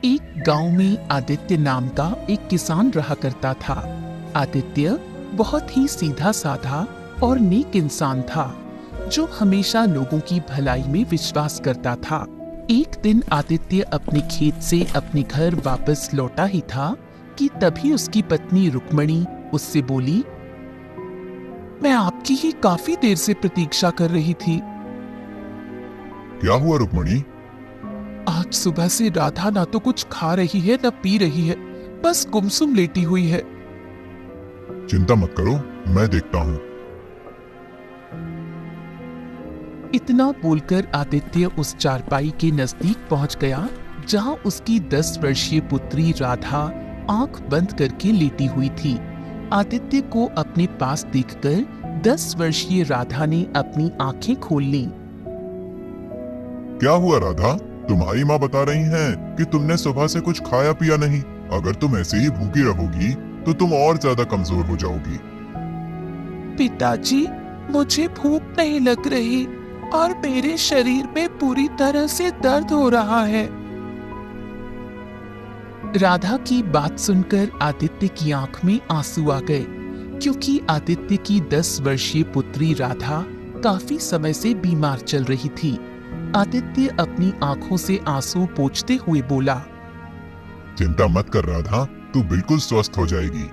एक गांव में आदित्य नाम का एक किसान रहा करता था। आदित्य बहुत ही सीधा साधा और नेक इंसान था, जो हमेशा लोगों की भलाई में विश्वास करता था। एक दिन आदित्य अपने खेत से अपने घर वापस लौटा ही था कि तभी उसकी पत्नी रुक्मणी उससे बोली, मैं आपकी ही काफी देर से प्रतीक्षा कर रही थी। क्या हुआ रुक्मणी? आज सुबह से राधा ना तो कुछ खा रही है न पी रही है, बस गुमसुम लेटी हुई है। चिंता मत करो, मैं देखता हूँ। इतना बोलकर आदित्य उस चारपाई के नजदीक पहुंच गया, जहां उसकी 10 वर्षीय पुत्री राधा आंख बंद करके लेटी हुई थी। आदित्य को अपने पास देखकर 10 वर्षीय राधा ने अपनी आंखें खोल ली। क्या हुआ राधा? तुम्हारी माँ बता रही हैं कि तुमने सुबह से कुछ खाया पिया नहीं। अगर तुम ऐसे ही भूखी रहोगी तो तुम और ज्यादा कमजोर हो जाओगी। पिताजी, मुझे भूख नहीं लग रही और मेरे शरीर में पूरी तरह से दर्द हो रहा है। राधा की बात सुनकर आदित्य की आंख में आंसू आ गए, क्योंकि आदित्य की 10 वर्षीय पुत्री राधा काफी समय से बीमार चल रही थी। आदित्य अपनी आंखों से आंसू पोंछते हुए बोला, चिंता मत कर राधा, तू बिल्कुल स्वस्थ हो जाएगी।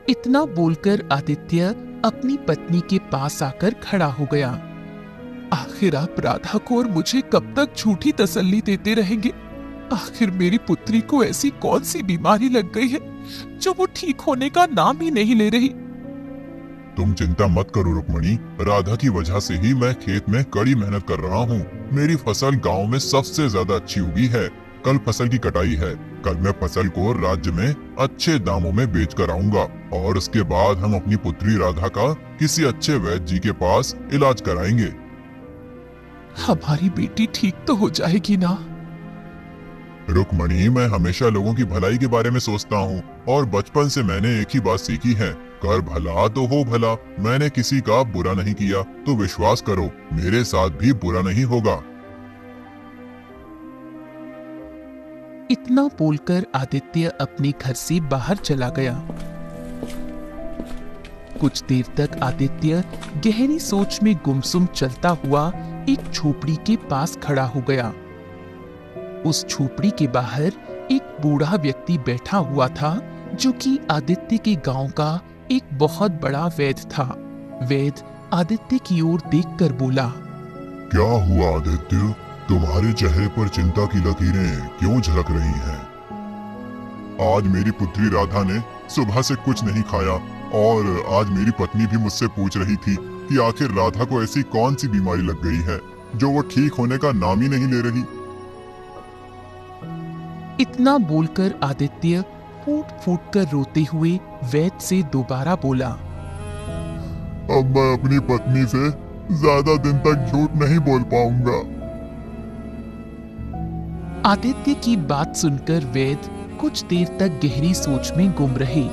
इतना बोलकर आदित्य अपनी पत्नी के पास आकर खड़ा हो गया। आखिर आप राधा को और मुझे कब तक झूठी तसल्ली देते रहेंगे? आखिर मेरी पुत्री को ऐसी कौन सी बीमारी लग गई है जो वो ठीक होने का नाम ही नहीं ले रही? तुम चिंता मत करो रुक्मणी, राधा की वजह से ही मैं खेत में कड़ी मेहनत कर रहा हूँ। मेरी फसल गांव में सबसे ज्यादा अच्छी उगी है। कल फसल की कटाई है। कल मैं फसल को राज्य में अच्छे दामों में बेच कर आऊंगा और उसके बाद हम अपनी पुत्री राधा का किसी अच्छे वैद्य जी के पास इलाज कराएंगे। हमारी बेटी ठीक तो हो जाएगी ना? रुक्मणी, मैं हमेशा लोगों की भलाई के बारे में सोचता हूँ और बचपन से मैंने एक ही बात सीखी है, कर भला तो हो भला। मैंने किसी का बुरा नहीं किया, तो विश्वास करो मेरे साथ भी बुरा नहीं होगा। इतना बोलकर आदित्य अपने घर से बाहर चला गया। कुछ देर तक आदित्य गहरी सोच में गुमसुम चलता हुआ एक झोपड़ी के पास खड़ा हो गया। उस झोपड़ी के बाहर एक बूढ़ा व्यक्ति बैठा हुआ था, जो कि आदित्य के गांव का एक बहुत बड़ा वैद्य था। वैद्य आदित्य की ओर देखकर बोला, क्या हुआ आदित्य? तुम्हारे चेहरे पर चिंता की लकीरें क्यों झलक रही हैं? आज मेरी पुत्री राधा ने सुबह से कुछ नहीं खाया और आज मेरी पत्नी भी मुझसे पूछ रही थी कि आखिर राधा को ऐसी कौन सी बीमारी लग गई है जो वो ठीक होने का नाम ही नहीं ले रही। इतना बोलकर आदित्य फूट फूट कर रोते हुए वैद्य से दोबारा बोला, अब मैं अपनी पत्नी से ज्यादा दिन तक झूठ नहीं बोल पाऊंगा। आदित्य की बात सुनकर वैद्य कुछ देर तक गहरी सोच में गुम रहे।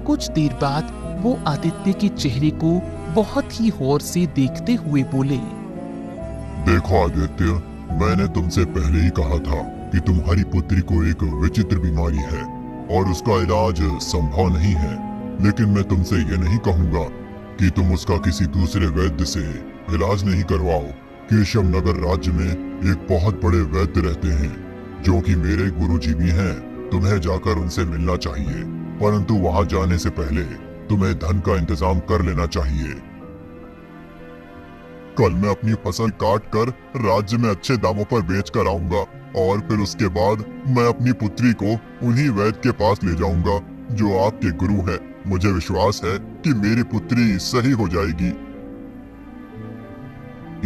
कुछ देर बाद वो आदित्य के चेहरे को बहुत ही गौर से देखते हुए बोले, देखो आदित्य, मैंने तुमसे पहले ही कहा था कि तुम्हारी पुत्री को एक विचित्र बीमारी है और उसका इलाज संभव नहीं है। लेकिन मैं तुमसे ये नहीं कहूँगा कि तुम उसका किसी दूसरे वैद्य से इलाज नहीं करवाओ। केशव नगर राज्य में एक बहुत बड़े वैद्य रहते हैं, जो कि मेरे गुरुजी भी हैं। तुम्हें जाकर उनसे मिलना चाहिए, परंतु वहां जाने से पहले तुम्हें धन का इंतजाम कर लेना चाहिए। कल मैं अपनी फसल काट कर राज्य में अच्छे दामों पर बेच कर आऊंगा और फिर उसके बाद मैं अपनी पुत्री को उन्हीं वैद्य के पास ले जाऊंगा जो आपके गुरु हैं। मुझे विश्वास है कि मेरी पुत्री सही हो जाएगी।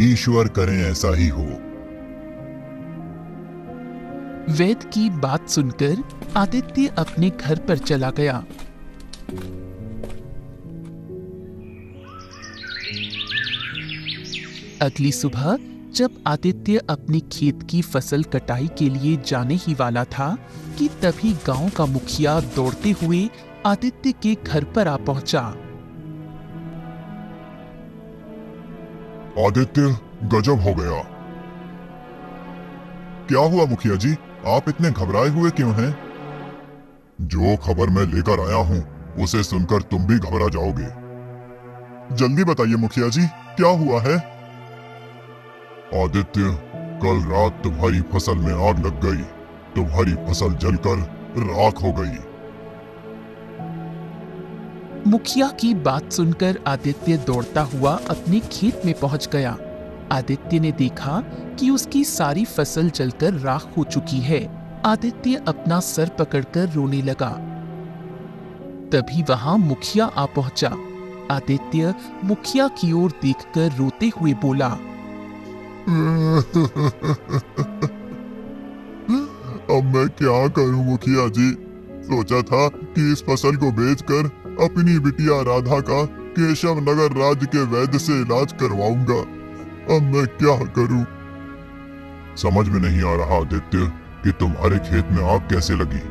ईश्वर करे ऐसा ही हो। वैद्य की बात सुनकर आदित्य अपने घर पर चला गया। अगली सुबह जब आदित्य अपनी खेत की फसल कटाई के लिए जाने ही वाला था कि तभी गांव का मुखिया दौड़ते हुए आदित्य के घर पर आ पहुंचा। आदित्य, गजब हो गया। क्या हुआ मुखिया जी, आप इतने घबराए हुए क्यों हैं? जो खबर मैं लेकर आया हूँ उसे सुनकर तुम भी घबरा जाओगे। जल्दी बताइए मुखिया जी, क्या हुआ है? आदित्य, कल रात तुम्हारी फसल में आग लग गई। तुम्हारी फसल जलकर राख हो गई। मुखिया की बात सुनकर आदित्य दौड़ता हुआ अपने खेत में पहुंच गया। आदित्य ने देखा कि उसकी सारी फसल जलकर राख हो चुकी है। आदित्य अपना सर पकड़कर रोने लगा। तभी वहां मुखिया आ पहुंचा। आदित्य मुखिया की ओर देखकर रोते हुए बोला, अब मैं क्या करूं मुखिया जी? सोचा था कि इस फसल को बेचकर अपनी बिटिया राधा का केशव नगर राज्य के वैद्य से इलाज करवाऊंगा। अब मैं क्या करूं? समझ में नहीं आ रहा आदित्य कि तुम्हारे खेत में आग कैसे लगी।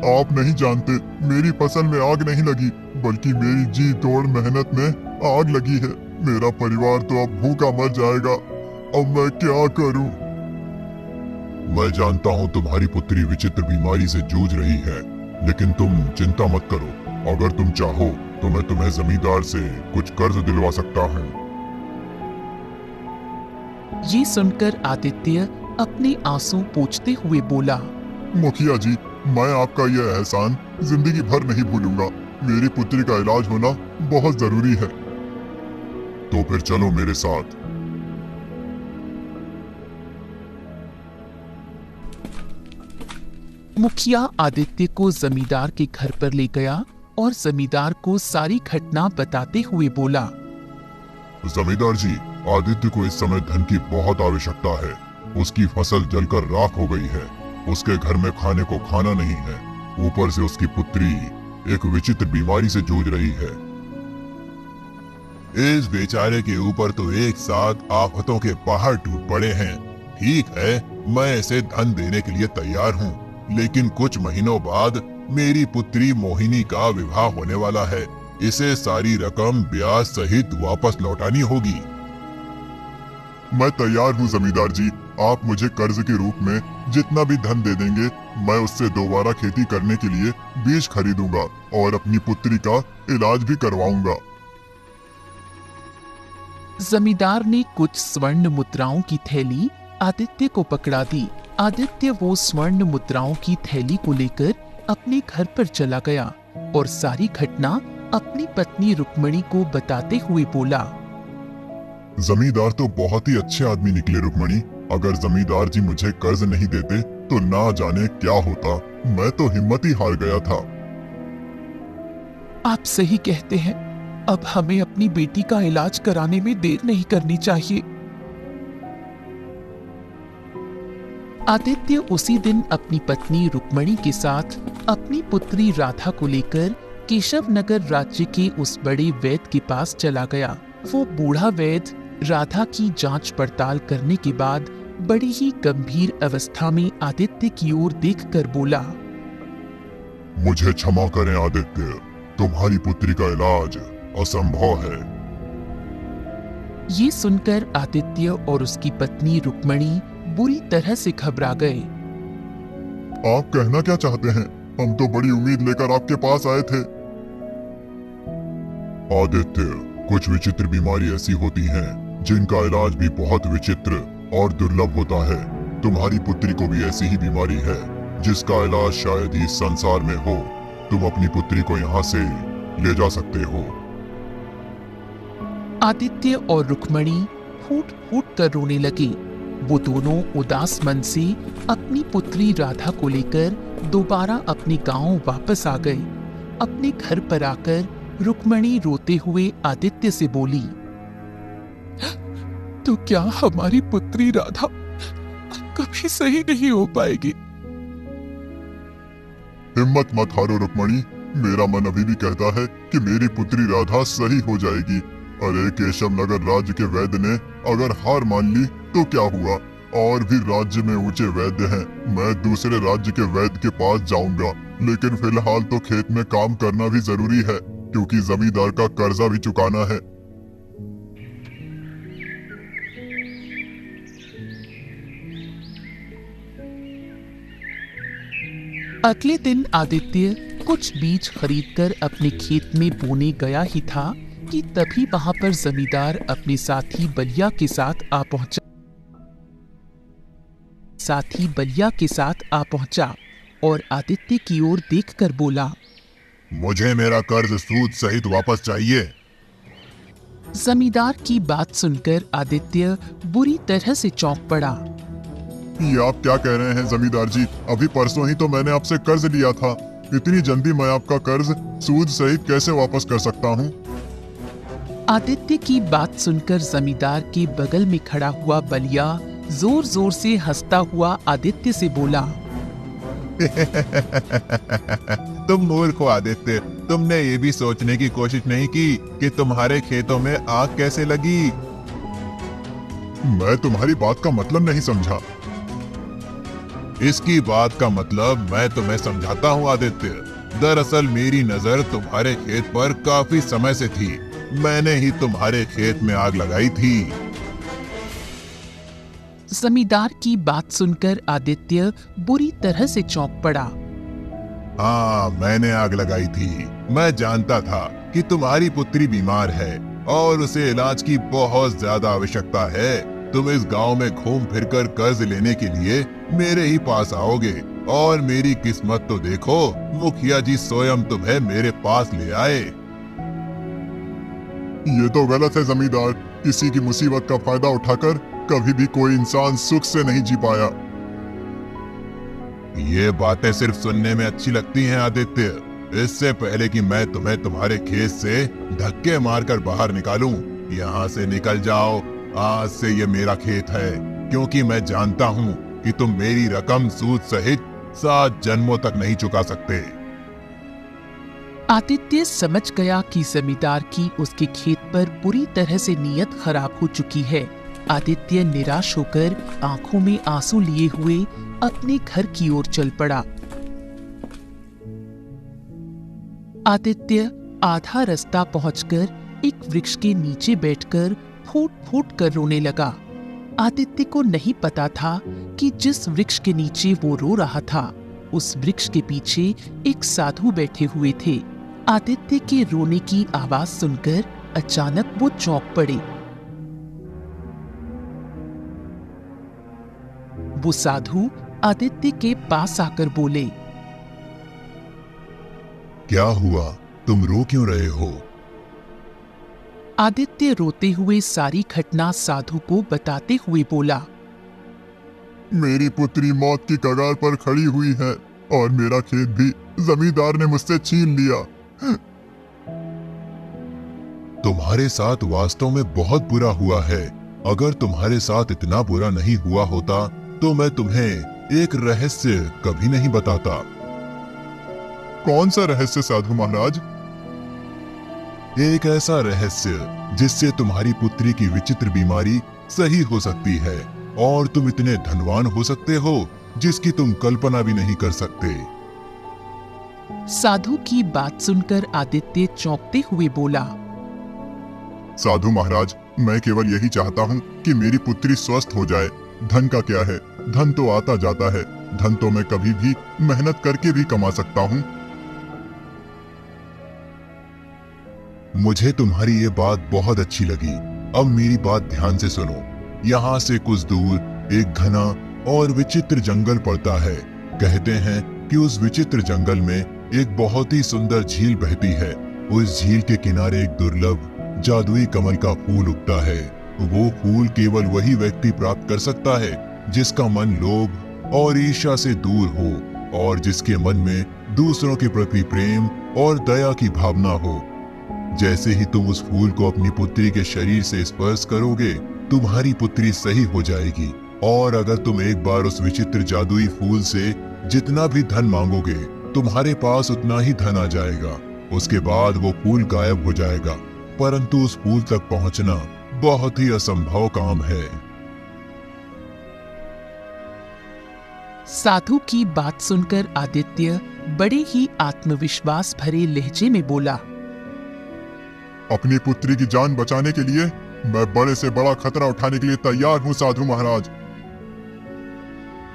आप नहीं जानते, मेरी फसल में आग नहीं लगी, बल्कि मेरी जी तोड़ मेहनत में आग लगी है। मेरा परिवार तो अब भूखा मर जाएगा। अब मैं क्या करूं? मैं जानता हूं तुम्हारी पुत्री विचित्र बीमारी से जूझ रही है, लेकिन तुम चिंता मत करो। अगर तुम चाहो तो मैं तुम्हें जमींदार से कुछ कर्ज दिलवा सकता हूं। ये सुनकर आदित्य अपने आंसू पोंछते हुए बोला, मुखिया जी, मैं आपका यह एहसान जिंदगी भर नहीं भूलूंगा। मेरी पुत्री का इलाज होना बहुत जरूरी है। तो फिर चलो मेरे साथ। मुखिया आदित्य को जमींदार के घर पर ले गया और जमींदार को सारी घटना बताते हुए बोला, जमींदार जी, आदित्य को इस समय धन की बहुत आवश्यकता है। उसकी फसल जलकर राख हो गई है। उसके घर में खाने को खाना नहीं है। ऊपर से उसकी पुत्री एक विचित्र बीमारी से जूझ रही है। इस बेचारे के ऊपर तो एक साथ आफतों के पहाड़ टूट पड़े हैं। ठीक है, मैं इसे धन देने के लिए तैयार हूँ, लेकिन कुछ महीनों बाद मेरी पुत्री मोहिनी का विवाह होने वाला है। इसे सारी रकम ब्याज सहित वापस लौटानी होगी। मैं तैयार हूँ जमींदार जी। आप मुझे कर्ज के रूप में जितना भी धन दे देंगे, मैं उससे दोबारा खेती करने के लिए बीज खरीदूंगा और अपनी पुत्री का इलाज भी करवाऊंगा। जमींदार ने कुछ स्वर्ण मुद्राओं की थैली आदित्य को पकड़ा दी। आदित्य वो स्वर्ण मुद्राओं की थैली को लेकर अपने घर पर चला गया और सारी घटना अपनी पत्नी रुक्मणी को बताते हुए बोला, जमींदार तो बहुत ही अच्छे आदमी निकले रुक्मणी। अगर जमींदार जी मुझे कर्ज नहीं देते तो ना जाने क्या होता। मैं तो हिम्मत ही हार गया था। आप सही कहते हैं। अब हमें अपनी बेटी का इलाज कराने में देर नहीं करनी चाहिए। आदित्य उसी दिन अपनी पत्नी रुक्मणी के साथ अपनी पुत्री राधा को लेकर केशव नगर राज्य के उस बड़े वैद्य के पास चला गया। वो बूढ़ा वैद्य राधा की जांच पड़ताल करने के बाद बड़ी ही गंभीर अवस्था में आदित्य की ओर देखकर बोला, मुझे क्षमा करें आदित्य, तुम्हारी पुत्री का इलाज असंभव है। ये सुनकर आदित्य और उसकी पत्नी रुक्मणी बुरी तरह से घबरा गए। आप कहना क्या चाहते हैं? हम तो बड़ी उम्मीद लेकर आपके पास आए थे। आदित्य, कुछ विचित्र बीमारी ऐसी होती हैं जिनका इलाज भी बहुत विचित्र और दुर्लभ होता है। तुम्हारी पुत्री को भी ऐसी ही बीमारी है जिसका इलाज शायद ही इस संसार में हो। तुम अपनी पुत्री को यहाँ से ले जा सकते हो। आदित्य और रुक्मणी फूट फूट कर रोने लगे। वो दोनों उदास मन से अपनी पुत्री राधा को लेकर दोबारा अपने गांव वापस आ गए। अपने घर पर आकर रुक्मणी रोते हुए आदित्य से बोली, तो क्या हमारी पुत्री राधा कभी सही नहीं हो पाएगी? हिम्मत मत हारो रुक्मणी। मेरा मन अभी भी कहता है कि मेरी पुत्री राधा सही हो जाएगी। अरे केशव नगर राज्य के वैद्य ने अगर हार मान ली तो क्या हुआ? और भी राज्य में ऊंचे वैद्य हैं। मैं दूसरे राज्य के वैद्य के पास जाऊंगा, लेकिन फिलहाल तो खेत में काम करना भी जरूरी है, क्योंकि जमींदार का कर्जा भी चुकाना है। अगले दिन आदित्य कुछ बीज खरीदकर अपने खेत में बोने गया ही था कि तभी वहां पर जमींदार अपने साथी बलिया के साथ आ पहुंचा और आदित्य की ओर देखकर बोला, मुझे मेरा कर्ज सूद सहित वापस चाहिए। जमींदार की बात सुनकर आदित्य बुरी तरह से चौंक पड़ा। ये आप क्या कह रहे हैं जमींदार जी? अभी परसों ही तो मैंने आपसे कर्ज लिया था। इतनी जल्दी मैं आपका कर्ज सूद सहित कैसे वापस कर सकता हूँ? आदित्य की बात सुनकर जमींदार के बगल में खड़ा हुआ बलिया जोर जोर से हंसता हुआ आदित्य से बोला, तुम मूर्ख हो आदित्य, तुमने ये भी सोचने की कोशिश नहीं की कि तुम्हारे खेतों में आग कैसे लगी। मैं तुम्हारी बात का मतलब नहीं समझा। इसकी बात का मतलब मैं तुम्हें समझाता हूँ आदित्य। दरअसल मेरी नजर तुम्हारे खेत पर काफी समय से थी। मैंने ही तुम्हारे खेत में आग लगाई थी। जमींदार की बात सुनकर आदित्य बुरी तरह से चौंक पड़ा। हाँ, मैंने आग लगाई थी। मैं जानता था कि तुम्हारी पुत्री बीमार है और उसे इलाज की बहुत ज्यादा आवश्यकता है। तुम इस गांव में घूम फिरकर कर्ज लेने के लिए मेरे ही पास आओगे और मेरी किस्मत तो देखो, मुखिया जी स्वयं तुम्हें मेरे पास ले आए। ये तो गलत है जमींदार। किसी की मुसीबत का फायदा उठाकर कभी भी कोई इंसान सुख से नहीं जी पाया। ये बातें सिर्फ सुनने में अच्छी लगती हैं आदित्य। इससे पहले कि मैं तुम्हें तुम्हारे खेत से धक्के मारकर बाहर निकालूं, यहाँ से निकल जाओ। आज से ये मेरा खेत है, क्योंकि मैं जानता हूँ कि तुम मेरी रकम सूद सहित 7 जन्मों तक नहीं चुका सकते। आदित्य समझ गया कि जमींदार की उसके खेत पर बुरी तरह से नीयत खराब हो चुकी है। आदित्य निराश होकर आंखों में आंसू लिए हुए अपने घर की ओर चल पड़ा। आदित्य आधा रास्ता पहुंचकर एक वृक्ष के नीचे बैठकर फूट फूट कर रोने लगा। आदित्य को नहीं पता था कि जिस वृक्ष के नीचे वो रो रहा था, उस वृक्ष के पीछे एक साधु बैठे हुए थे। आदित्य के रोने की आवाज सुनकर अचानक वो चौंक पड़े। वो साधु आदित्य के पास आकर बोले, क्या हुआ? तुम रो क्यों रहे हो? आदित्य रोते हुए सारी घटना साधु को बताते हुए बोला, मेरी पुत्री मौत की कगार पर खड़ी हुई है और मेरा खेत भी जमींदार ने मुझसे छीन लिया। तुम्हारे साथ वास्तव में बहुत बुरा हुआ है। अगर तुम्हारे साथ इतना बुरा नहीं हुआ होता तो मैं तुम्हें एक रहस्य कभी नहीं बताता। कौन सा रहस्य साधु महाराज? एक ऐसा रहस्य जिससे तुम्हारी पुत्री की विचित्र बीमारी सही हो सकती है और तुम इतने धनवान हो सकते हो जिसकी तुम कल्पना भी नहीं कर सकते। साधु की बात सुनकर आदित्य चौंकते हुए बोला, साधु महाराज, मैं केवल यही चाहता हूँ कि मेरी पुत्री स्वस्थ हो जाए। धन का क्या है? धन तो आता जाता है। धन तो मैं कभी भी मेहनत करके भी कमा सकता हूँ। मुझे तुम्हारी ये बात बहुत अच्छी लगी। अब मेरी बात ध्यान से सुनो। यहाँ से कुछ दूर एक घना और विचित्र जंगल पड़ता है। कहते हैं कि उस विचित्र जंगल में एक बहुत ही सुंदर झील बहती है। उस झील के किनारे एक दुर्लभ जादुई कमल का फूल उगता है। वो फूल केवल वही व्यक्ति प्राप्त कर सकता है जिसका मन लोभ और ईर्ष्या से दूर हो और जिसके मन में दूसरों के प्रति प्रेम और दया की भावना हो। जैसे ही तुम उस फूल को अपनी पुत्री के शरीर से स्पर्श करोगे, तुम्हारी पुत्री सही हो जाएगी। और अगर तुम एक बार उस विचित्र जादुई फूल से जितना भी धन मांगोगे, तुम्हारे पास उतना ही धन आ जाएगा। उसके बाद वो फूल गायब हो जाएगा, परंतु उस फूल तक पहुंचना बहुत ही असंभव काम है। साधु की बात सुनकर आदित्य बड़े ही आत्मविश्वास भरे लहजे में बोला, अपनी पुत्री की जान बचाने के लिए मैं बड़े से बड़ा खतरा उठाने के लिए तैयार हूँ साधु महाराज।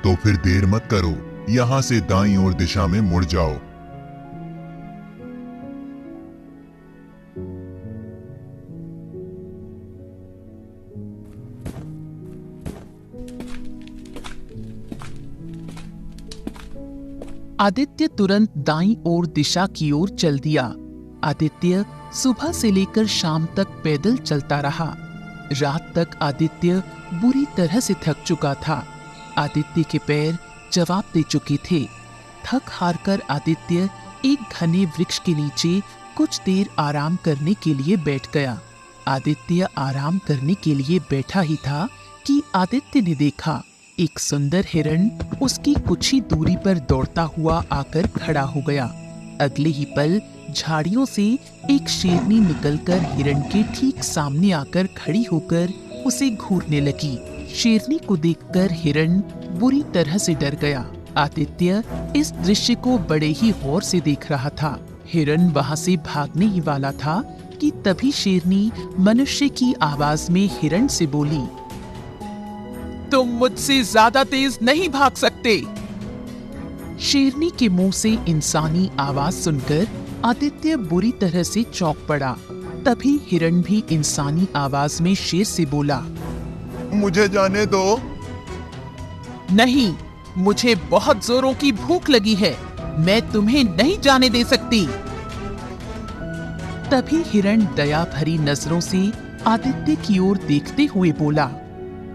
तो फिर देर मत करो यहाँ से दाईं ओर दिशा में मुड़ जाओ। आदित्य तुरंत दाईं ओर दिशा की ओर चल दिया। आदित्य सुबह से लेकर शाम तक पैदल चलता रहा। रात तक आदित्य बुरी तरह से थक चुका था। आदित्य के पैर जवाब दे चुके थे। थक हार कर आदित्य एक घने वृक्ष के नीचे कुछ देर आराम करने के लिए बैठ गया। आदित्य आराम करने के लिए बैठा ही था कि आदित्य ने देखा एक सुंदर हिरण उसकी कुछ ही दूरी पर दौड़ता हुआ आकर खड़ा हो गया। अगले ही पल झाड़ियों से एक शेरनी निकलकर हिरण के ठीक सामने आकर खड़ी होकर उसे घूरने लगी। शेरनी को देखकर हिरण बुरी तरह से डर गया। आदित्य इस दृश्य को बड़े ही गौर से देख रहा था। हिरण वहां से भागने ही वाला था कि तभी शेरनी मनुष्य की आवाज में हिरण से बोली, तुम मुझसे ज्यादा तेज नहीं भाग सकते। शेरनी के मुंह से इंसानी आवाज सुनकर आदित्य बुरी तरह से चौंक पड़ा। तभी हिरण भी इंसानी आवाज में शेर से बोला, मुझे जाने दो। नहीं, मुझे बहुत जोरों की भूख लगी है, मैं तुम्हें नहीं जाने दे सकती। तभी हिरण दया भरी नजरों से आदित्य की ओर देखते हुए बोला,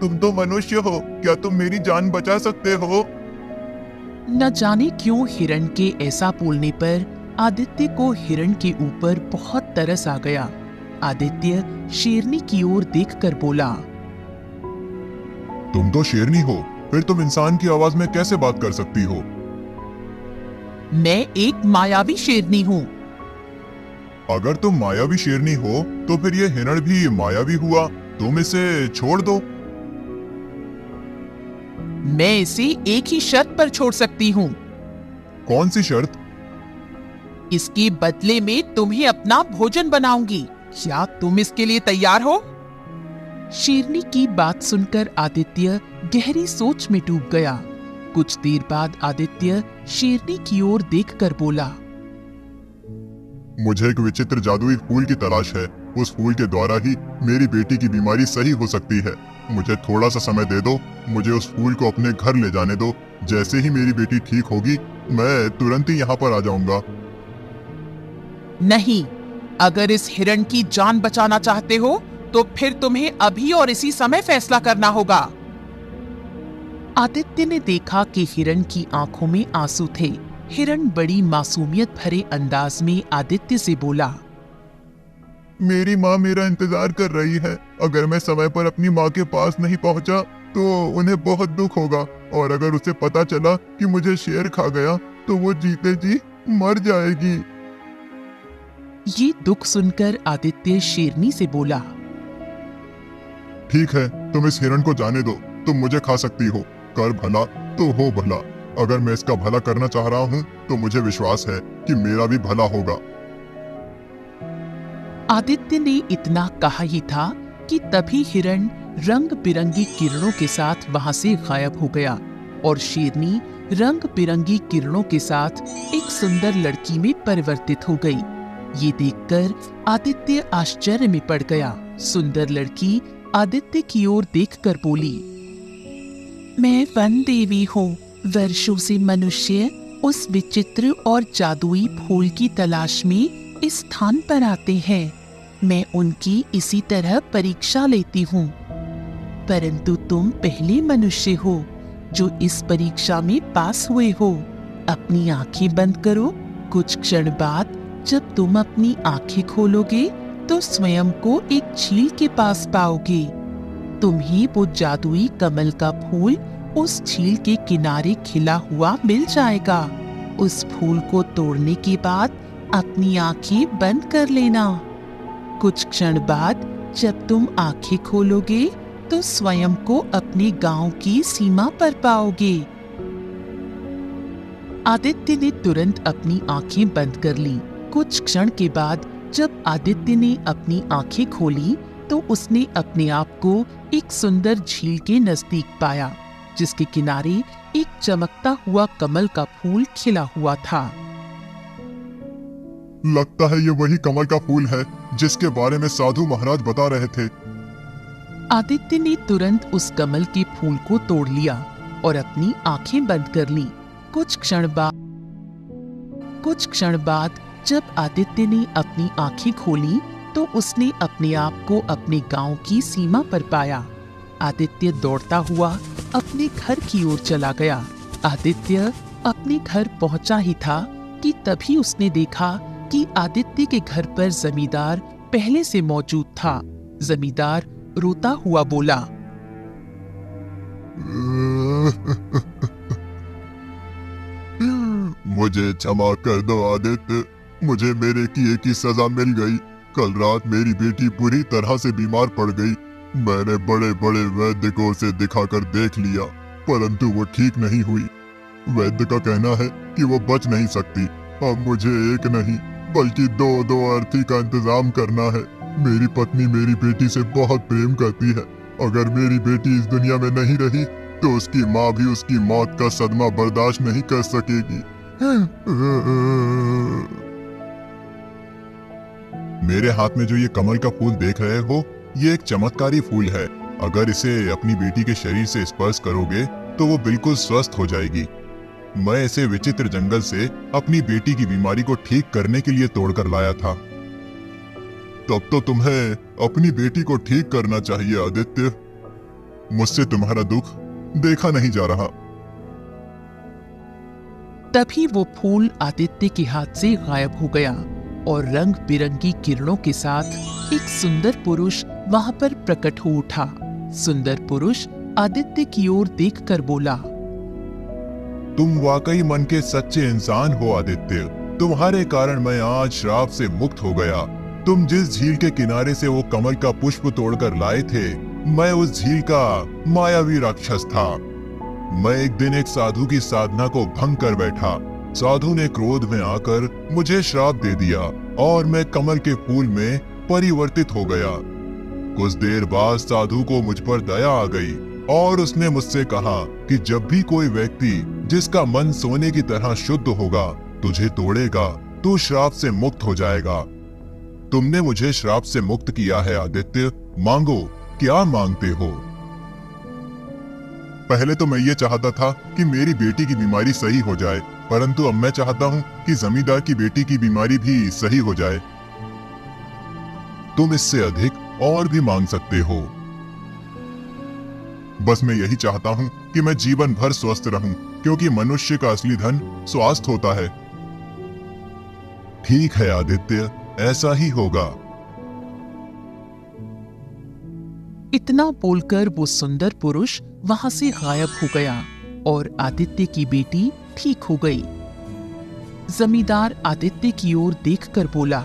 तुम तो मनुष्य हो, क्या तुम मेरी जान बचा सकते हो? न जाने क्यों हिरण के ऐसा बोलने पर आदित्य को हिरण के ऊपर बहुत तरस आ गया। आदित्य शेरनी की ओर देखकर बोला, तुम तो शेरनी हो, फिर तुम इंसान की आवाज में कैसे बात कर सकती हो? मैं एक मायावी शेरनी हूँ। अगर तुम मायावी शेरनी हो तो फिर ये हिरण भी मायावी हुआ, तुम इसे छोड़ दो। मैं इसे एक ही शर्त पर छोड़ सकती हूँ। कौन सी शर्त? इसके बदले में तुम्हें अपना भोजन बनाऊंगी। क्या तुम इसके लिए तैयार हो? शेरनी की बात सुनकर आदित्य गहरी सोच में डूब गया। कुछ देर बाद आदित्य शेरनी की ओर देखकर बोला, मुझे एक विचित्र जादुई फूल की तलाश है। उस फूल के द्वारा ही मेरी बेटी की बीमारी सही हो सकती है। मुझे थोड़ा सा समय दे दो, मुझे उस फूल को अपने घर ले जाने दो। जैसे ही मेरी बेटी ठीक होगी, मैं तुरंत ही यहाँ पर आ जाऊंगा। नहीं, अगर इस हिरण की जान बचाना चाहते हो तो फिर तुम्हें अभी और इसी समय फैसला करना होगा। आदित्य ने देखा कि हिरण की आंखों में आंसू थे। हिरण बड़ी मासूमियत भरे अंदाज में आदित्य से बोला, मेरी माँ मेरा इंतजार कर रही है। अगर मैं समय पर अपनी माँ के पास नहीं पहुँचा तो उन्हें बहुत दुख होगा, और अगर उसे पता चला कि मुझे शेर खा गया तो वो जीते जी मर जाएगी। ये दुख सुनकर आदित्य शेरनी से बोला, ठीक है, तुम इस हिरण को जाने दो, तुम मुझे खा सकती हो। कर भला तो हो भला। अगर मैं इसका भला करना चाह रहा हूँ तो मुझे विश्वास है कि मेरा भी भला होगा। आदित्य ने इतना कहा ही था कि तभी हिरण रंग बिरंगी किरणों के साथ वहां से गायब हो गया और शेरनी रंग बिरंगी किरणों के साथ एक सुंदर लड़की में परिवर्तित हो गई। ये देखकर आदित्य आश्चर्य में पड़ गया। सुंदर लड़की आदित्य की ओर देखकर बोली, मैं वन देवी हूँ। वर्षों से मनुष्य उस विचित्र और जादुई फूल की तलाश में इस स्थान पर आते हैं। मैं उनकी इसी तरह परीक्षा लेती हूँ, परंतु तुम पहले मनुष्य हो जो इस परीक्षा में पास हुए हो। अपनी आंखें बंद करो। कुछ क्षण बाद जब तुम अपनी आंखें खोलोगे तो स्वयं को एक झील के पास पाओगे। तुम्हें वो जादुई कमल का फूल उस झील के किनारे खिला हुआ मिल जाएगा। उस फूल को तोड़ने के बाद अपनी आंखें बंद कर लेना। कुछ क्षण बाद जब तुम आंखें खोलोगे तो स्वयं को अपने गांव की सीमा पर पाओगे। आदित्य ने तुरंत अपनी आंखें बंद कर ली। कुछ क्षण के बाद जब आदित्य ने अपनी आंखें खोली तो उसने अपने आप को एक सुंदर झील के नजदीक पाया। जिसके किनारे एक चमकता हुआ कमल का फूल खिला हुआ था। लगता है ये वही कमल का फूल है जिसके बारे में साधु महाराज बता रहे थे। आदित्य ने तुरंत उस कमल के फूल को तोड़ लिया और अपनी आंखें बंद कर ली। कुछ क्षण बाद जब आदित्य ने अपनी आंखें खोली तो उसने अपने आप को अपने गांव की सीमा पर पाया। आदित्य दौड़ता हुआ अपने घर की ओर चला गया। आदित्य अपने घर पहुंचा ही था कि तभी उसने देखा कि आदित्य के घर पर जमींदार पहले से मौजूद था। जमींदार रोता हुआ बोला, मुझे क्षमा कर दो आदित्य, मुझे मेरे किए की सजा मिल गई। कल रात मेरी बेटी बुरी तरह से बीमार पड़ गई। मैंने बड़े बड़े वैद्य को उसे दिखाकर देख लिया, परंतु वो ठीक नहीं हुई। वैद्य का कहना है कि वो बच नहीं सकती। अब मुझे एक नहीं बल्कि दो अर्थी का इंतजाम करना है। मेरी पत्नी मेरी बेटी से बहुत प्रेम करती है। अगर मेरी बेटी इस दुनिया में नहीं रही तो उसकी माँ भी उसकी मौत का सदमा बर्दाश्त नहीं कर सकेगी। मेरे हाथ में जो ये कमल का फूल देख रहे हो, ये एक चमत्कारी फूल है। अगर इसे अपनी बेटी के शरीर से स्पर्श करोगे तो वो बिल्कुल स्वस्थ हो जाएगी। मैं इसे विचित्र जंगल से अपनी बेटी की बीमारी को ठीक करने के लिए तोड़कर लाया था। तब तो तुम्हें अपनी बेटी को ठीक करना चाहिए आदित्य। मुझसे तुम्हारा दुख देखा नहीं जा रहा। तभी वो फूल आदित्य के हाथ से गायब हो गया और रंग बिरंगी किरणों के साथ एक सुंदर पुरुष वहां पर प्रकट हो उठा। सुंदर पुरुष आदित्य की ओर देखकर बोला, तुम वाकई मन के सच्चे इंसान हो आदित्य। तुम्हारे कारण मैं आज श्राप से मुक्त हो गया। तुम जिस झील के किनारे से वो कमल का पुष्प तोड़कर लाए थे, मैं उस झील का मायावी राक्षस था। मैं एक दिन एक साधु की साधना को भंग कर बैठा। साधु ने क्रोध में आकर मुझे श्राप दे दिया और मैं कमल के फूल में परिवर्तित हो गया। कुछ देर बाद साधु को मुझ पर दया आ गई और उसने मुझसे कहा कि जब भी कोई व्यक्ति जिसका मन सोने की तरह शुद्ध होगा तुझे तोड़ेगा तो श्राप से मुक्त हो जाएगा। तुमने मुझे श्राप से मुक्त किया है आदित्य। मांगो, क्या मांगते हो? पहले तो मैं ये चाहता था कि मेरी बेटी की बीमारी सही हो जाए, परंतु अब मैं चाहता हूँ कि जमींदार की बेटी की बीमारी भी सही हो जाए। तुम इससे अधिक और भी मांग सकते हो। बस मैं यही चाहता हूँ कि मैं जीवन भर स्वस्थ रहूं, क्योंकि मनुष्य का असली धन स्वास्थ्य होता है। ठीक है आदित्य, ऐसा ही होगा। इतना बोलकर वो सुंदर पुरुष वहां से गायब हो गया और आदित्य की बेटी ठीक हो गई। जमींदार आदित्य की ओर देखकर बोला,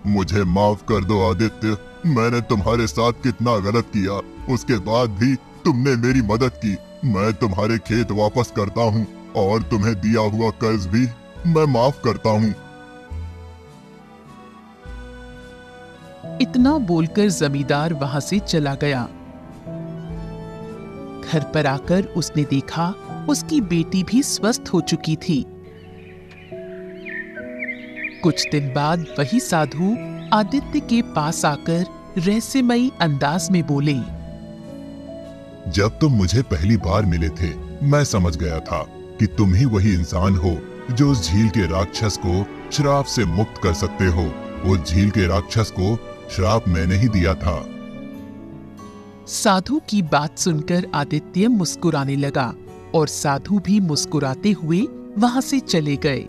मुझे माफ कर दो आदित्य। मैंने तुम्हारे साथ कितना गलत किया, उसके बाद भी तुमने मेरी मदद की। मैं तुम्हारे खेत वापस करता हूँ और तुम्हें दिया हुआ कर्ज भी मैं माफ करता हूँ। इतना बोलकर जमींदार वहां से चला गया। घर पर आकर उसने देखा उसकी बेटी भी स्वस्थ हो चुकी थी। कुछ दिन बाद वही साधु आदित्य के पास आकर रहस्यमयी अंदाज में बोले, जब तुम मुझे पहली बार मिले थे, मैं समझ गया था कि तुम ही वही इंसान हो जो उस झील के राक्षस को श्राप से मुक्त कर सकते हो। उस झील के राक्षस को श्राप मैंने ही दिया था। साधु की बात सुनकर आदित्य मुस्कुराने लगा और साधु भी मुस्कुराते हुए वहां से चले गए।